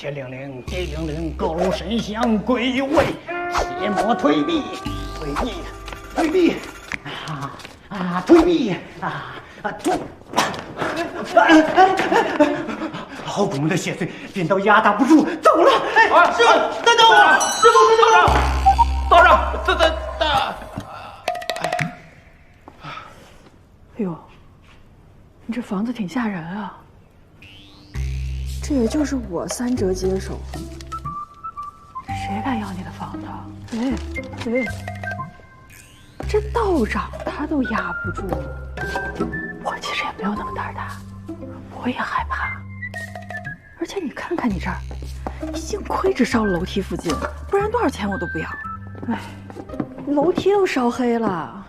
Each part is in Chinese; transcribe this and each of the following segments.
铁令令，地令令，各路神香归位，邪魔退避，退避，退避好古们的血碎，便都压打不住，走了。哎，师傅，等等我，师傅，等等我，道长，等。哎呦，你这房子挺吓人啊！这也就是我3折接手，谁敢要你的房子？哎，这道长他都压不住，我其实也没有那么胆大，我也害怕。而且你看看你这儿，你幸亏只烧了楼梯附近，不然多少钱我都不要。哎，楼梯都烧黑了。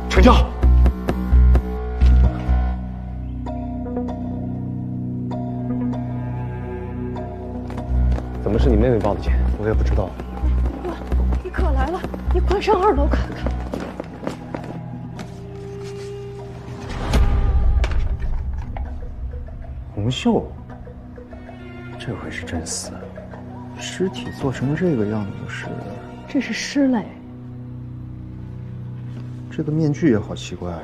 成交。怎么是你妹妹报的警？我也不知道。你可来了，你快上2楼看看。红袖，这回是真死了，尸体做成这个样子是？这是尸类。这个面具也好奇怪啊。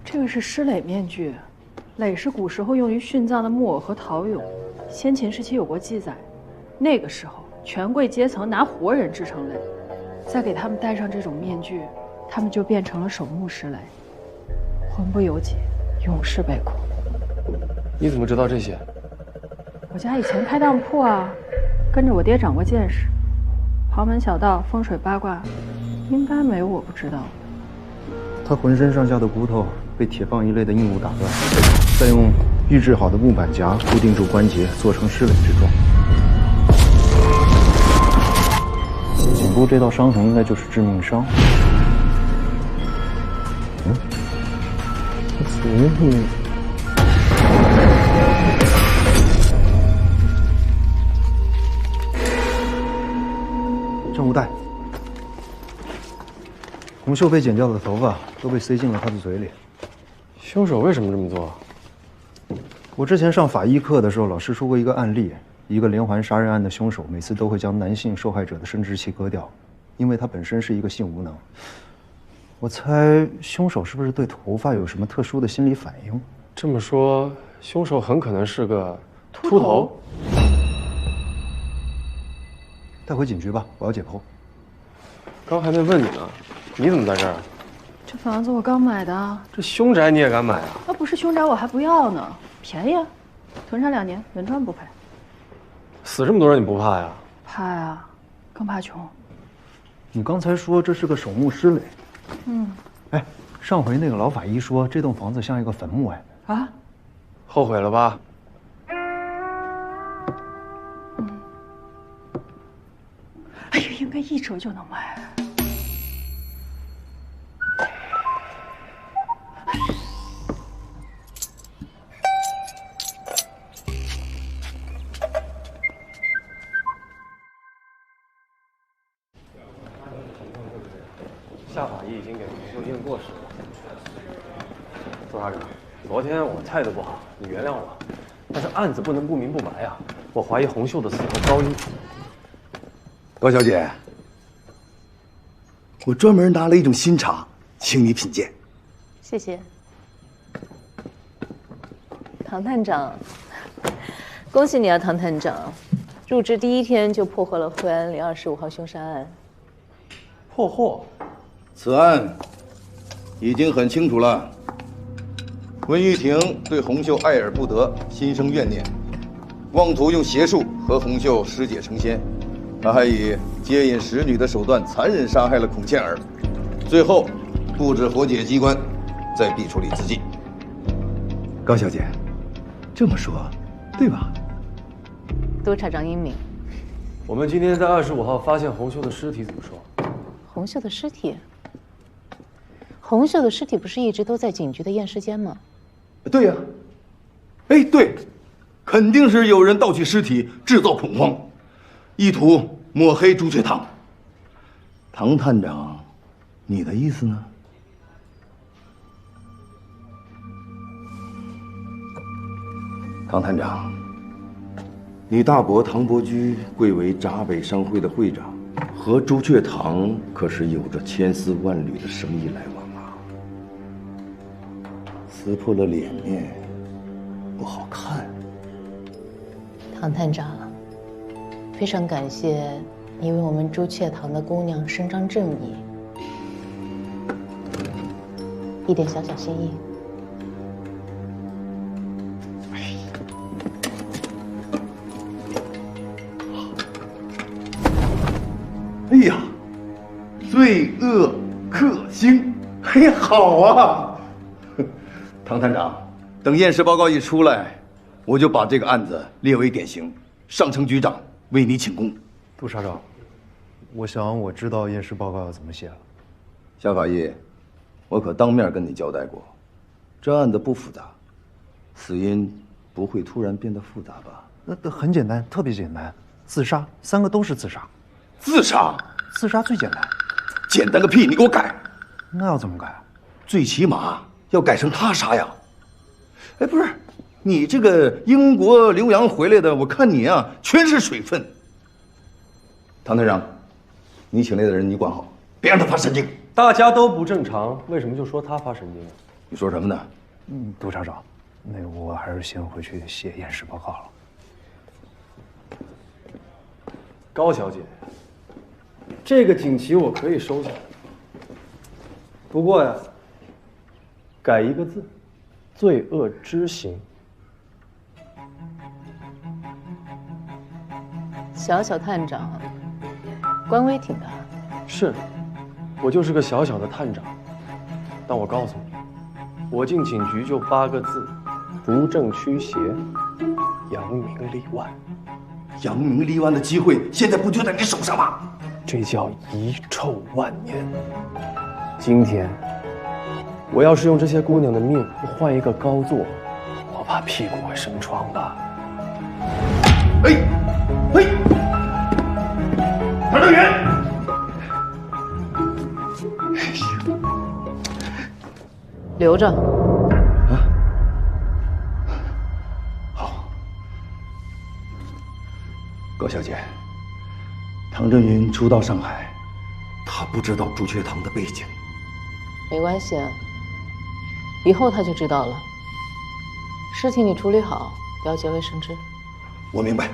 这个是尸垒面具，垒是古时候用于殉葬的木偶和陶俑，先秦时期有过记载。那个时候，权贵阶层拿活人制成垒，再给他们戴上这种面具，他们就变成了守墓尸垒，魂不由己，永世被苦。你怎么知道这些？我家以前开当铺啊，跟着我爹长过见识，豪门小道、风水八卦，应该没有我不知道的。他浑身上下的骨头被铁棒一类的硬物打断，再用预制好的木板夹固定住关节，做成尸垒之状。颈部这道伤痕应该就是致命伤。这死因是证物袋。红袖被剪掉的头发都被塞进了他的嘴里。凶手为什么这么做？我之前上法医课的时候，老师说过一个案例，一个连环杀人案的凶手每次都会将男性受害者的生殖器割掉，因为他本身是一个性无能。我猜凶手是不是对头发有什么特殊的心理反应？这么说，凶手很可能是个秃头。带回警局吧，我要解剖。刚还没问你呢，你怎么在这儿？这房子我刚买的。这凶宅你也敢买啊？要不是凶宅我还不要呢，便宜啊，囤上2年，原赚不赔。死这么多人你不怕呀？怕呀，更怕穷。你刚才说这是个守墓尸垒。哎，上回那个老法医说这栋房子像一个坟墓，哎。啊？后悔了吧？哎呀，应该1折就能卖。夏法医已经给洪秀验过尸了。周查长，昨天我态度不好，你原谅我。但是案子不能不明不白呀，我怀疑洪秀的死和高一。高小姐，我专门拿了一种新茶，请你品鉴。谢谢，唐探长，恭喜你啊，唐探长，入职第1天就破获了惠安025号凶杀案。破获？此案已经很清楚了。温玉婷对洪秀爱而不得，心生怨念，妄图用邪术和洪秀师姐成仙。他还以接引使女的手段残忍杀害了孔倩儿，最后布置活解机关，再逼出李自尽。高小姐，这么说对吧？督察长英明。我们今天在25号发现洪秀的尸体，怎么说？洪秀的尸体？洪秀的尸体不是一直都在警局的验尸间吗？对呀。哎，对，肯定是有人盗取尸体，制造恐慌，意图抹黑朱雀堂。唐探长，你的意思呢？唐探长，你大伯唐伯驹贵为闸北商会的会长，和朱雀堂可是有着千丝万缕的生意来往啊。撕破了脸面，不好看。唐探长，非常感谢你为我们朱雀堂的姑娘伸张正义，一点小小心意。哎呀，罪恶克星，嘿，好啊！唐探长，等验尸报告一出来，我就把这个案子列为典型，上呈局长为你请功。杜查长，我想我知道验尸报告要怎么写了。夏法医，我可当面跟你交代过，这案子不复杂，死因不会突然变得复杂吧？那很简单，特别简单，自杀，3个都是自杀。自杀？自杀最简单。简单个屁！你给我改！那要怎么改？最起码要改成他杀呀！哎，不是，你这个英国留洋回来的，我看你啊，全是水分。唐探长，你请来的人你管好，别让他发神经。大家都不正常，为什么就说他发神经啊？你说什么呢？杜查长，那个我还是先回去写验尸报告了。高小姐，这个锦旗我可以收下，不过呀，改一个字，罪恶之刑。小小探长，官威挺大。是，我就是个小小的探长，但我告诉你，我进警局就8个字：不正驱邪，扬名立万。扬名立万的机会现在不就在你手上吗？这叫遗臭万年。今天，我要是用这些姑娘的命换一个高座，我怕屁股会生疮的。哎，嘿，唐正元，留着。高小姐，唐正云初到上海，他不知道朱雀堂的背景。没关系啊，以后他就知道了。事情你处理好，不要结为生枝。我明白。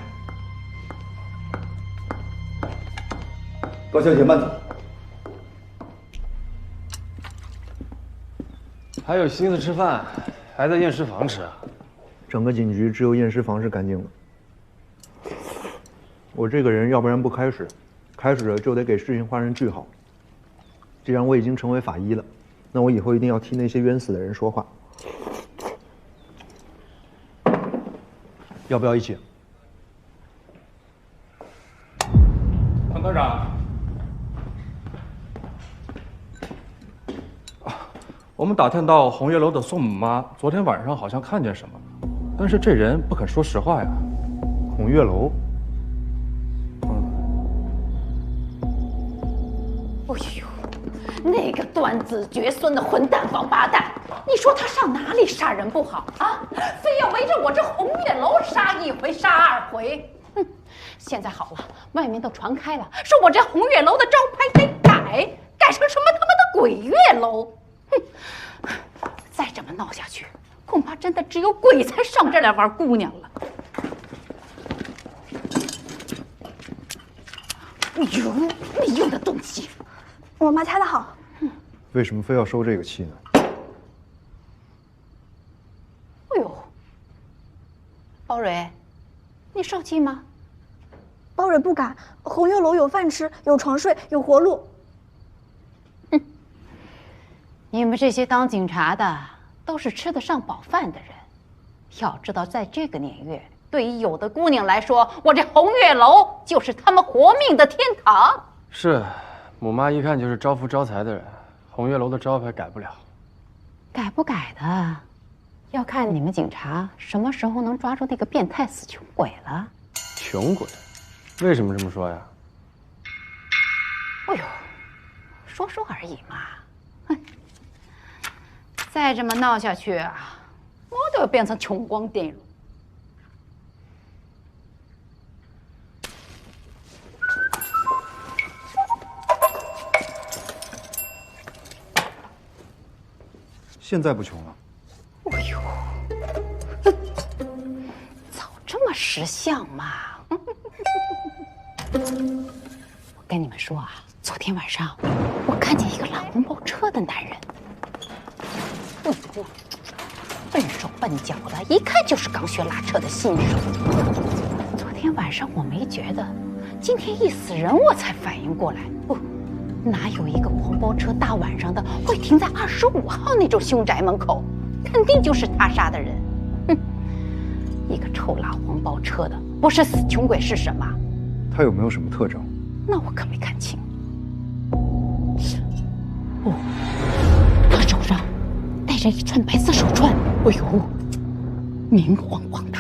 高小姐慢走。还有心思吃饭，还在验尸房吃啊？整个警局只有验尸房是干净的。我这个人要不然不开始，开始了就得给事情画上句号。既然我已经成为法医了，那我以后一定要替那些冤死的人说话。要不要一起？唐科长，我们打听到红月楼的宋母妈昨天晚上好像看见什么，但是这人不肯说实话呀。红月楼。哎呦，那个断子绝孙的混蛋王八蛋！你说他上哪里杀人不好啊？非要围着我这红月楼杀一回杀2回。哼！现在好了，外面都传开了，说我这红月楼的招牌得改成什么他妈的鬼月楼。哼！再这么闹下去，恐怕真的只有鬼才上这来玩姑娘了。哎呦，没用的东西！我妈猜得好。为什么非要收这个气呢？哎呦，包蕊，你受气吗？包蕊不敢，红月楼有饭吃，有床睡，有活路。哼，你们这些当警察的都是吃得上饱饭的人，要知道，在这个年月，对于有的姑娘来说，我这红月楼就是他们活命的天堂。是，母妈一看就是招福招财的人，红月楼的招牌改不了。改不改的，要看你们警察什么时候能抓住那个变态死穷鬼了。穷鬼？为什么这么说呀？哎呦，说说而已嘛。哼，再这么闹下去啊，我都要变成穷光蛋了。现在不穷了。哎呦，早这么识相嘛！我跟你们说啊，昨天晚上我看见一个拉红包车的男人，笨手笨脚的，一看就是刚学拉车的新手。昨天晚上我没觉得，今天一死人我才反应过来，不。哪有一个黄包车大晚上的会停在25号那种凶宅门口？肯定就是他杀的人。哼，一个臭拉黄包车的，不是死穷鬼是什么？他有没有什么特征？那我可没看清。哦，他手上戴着一串白色手串，哎呦，明晃晃的。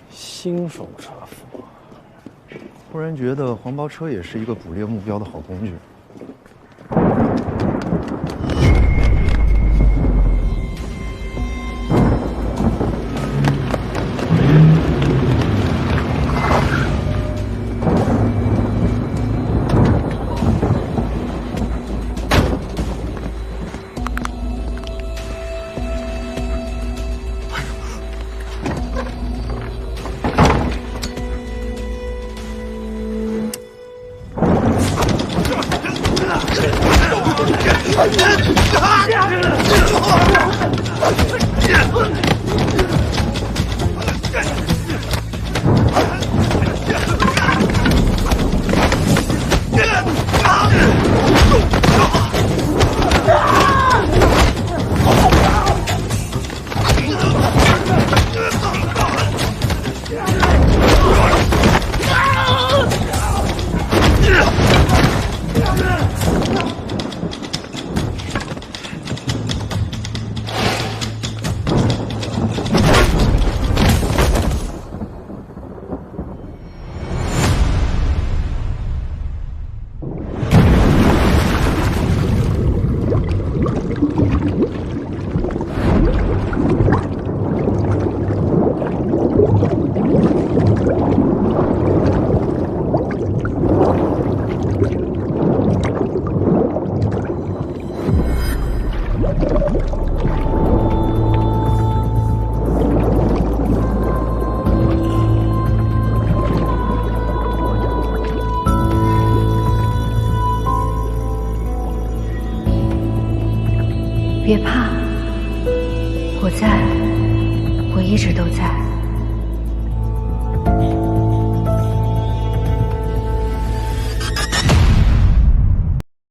新手车夫，忽然觉得黄包车也是一个捕猎目标的好工具。别怕，我在，我一直都在。